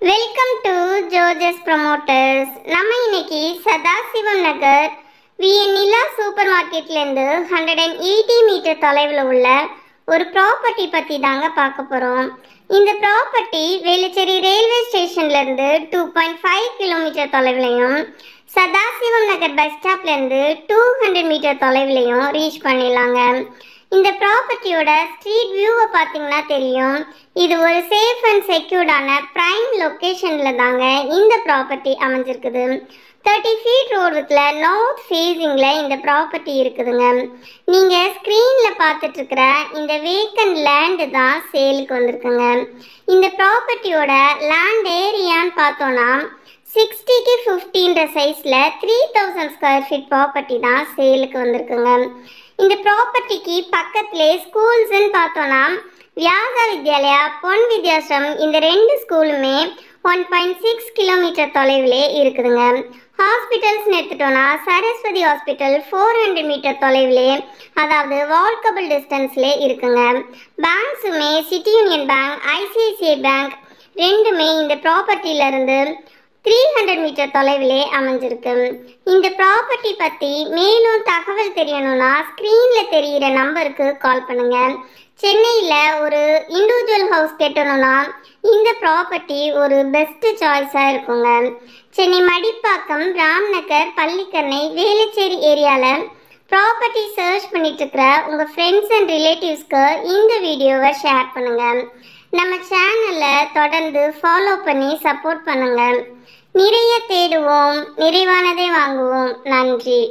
Welcome to ஜோஜஸ் promoters. நம்ம இன்னைக்கு சதாசிவம் நகர் நிலா super மார்க்கெட்லேருந்து 180 metre தொலைவில் உள்ள ஒரு ப்ராப்பர்ட்டி பற்றி தாங்க பார்க்க போகிறோம். இந்த ப்ராப்பர்ட்டி வேலுச்சேரி ரயில்வே ஸ்டேஷன்லேருந்து 2.5 கிலோமீட்டர் தொலைவிலையும் சதாசிவம் நகர் பஸ் ஸ்டாப்லேருந்து 200 மீட்டர் தொலைவிலையும் ரீச் பண்ணிடலாங்க. இந்த ப்ராப்பர்ட்டியோட ஸ்ட்ரீட் வியூவை பார்த்தீங்கன்னா தெரியும். இது ஒரு சேஃப் அண்ட் செக்யூர்டான ப்ரைம் லொக்கேஷனில் தாங்க இந்த ப்ராப்பர்ட்டி அமைஞ்சிருக்குது. 30 ஃபீட் ரோடு வித்தில் நார்த் ஃபேஸிங்கில் இந்த ப்ராப்பர்ட்டி இருக்குதுங்க. நீங்கள் ஸ்க்ரீனில் பார்த்துட்ருக்கிற இந்த வேக்கன்ட் லேண்டு தான் சேலுக்கு வந்திருக்குங்க. இந்த ப்ராப்பர்ட்டியோட லேண்ட் ஏரியான்னு பார்த்தோன்னா 60க்கு 50ன்ற சைஸில் 3000 ஸ்கொயர் ஃபீட் ப்ராப்பர்ட்டி தான் சேலுக்கு வந்திருக்குங்க. இந்த ப்ராப்பர்ட்டிக்கு பக்கத்திலே ஸ்கூல்ஸ்ன்னு பார்த்தோன்னா வியாசா வித்யாலயா, பொன் வித்யாசிரம், இந்த 2 ஸ்கூலுமே 1.6 கிலோமீட்டர் தொலைவிலே இருக்குதுங்க. ஹாஸ்பிட்டல்ஸ்னு எடுத்துட்டோன்னா சரஸ்வதி ஹாஸ்பிட்டல் 400 மீட்டர் தொலைவிலே, அதாவது வால்கபிள் டிஸ்டன்ஸ்லே இருக்குங்க. பேங்க்ஸுமே City Union bank, ICICI bank ரெண்டுமே இந்த ப்ராப்பர்ட்டியிலேருந்து 300 மீட்டர் தொலைவிலே அமைஞ்சிருக்கு. இந்த ப்ராப்பர்ட்டி பற்றி மேலும் தகவல் தெரியணும்னா ஸ்க்ரீனில் தெரிகிற நம்பருக்கு கால் பண்ணுங்கள். சென்னையில் ஒரு இண்டிவிஜுவல் ஹவுஸ் கட்டணும்னா இந்த ப்ராப்பர்ட்டி ஒரு பெஸ்ட்டு சாய்ஸாக இருக்குங்க. சென்னை மடிப்பாக்கம், ராம்நகர், பள்ளிக்கரணை, வேலுச்சேரி ஏரியாவில் ப்ராப்பர்ட்டி சர்ச் பண்ணிட்டுருக்கிற உங்கள் ஃப்ரெண்ட்ஸ் அண்ட் ரிலேட்டிவ்ஸ்க்கு இந்த வீடியோவை ஷேர் பண்ணுங்கள். நம்ம சேனலை தொடர்ந்து ஃபாலோ பண்ணி சப்போர்ட் பண்ணுங்கள். நிறைய தேடுவோம், நிறைவானதை வாங்குவோம். நன்றி.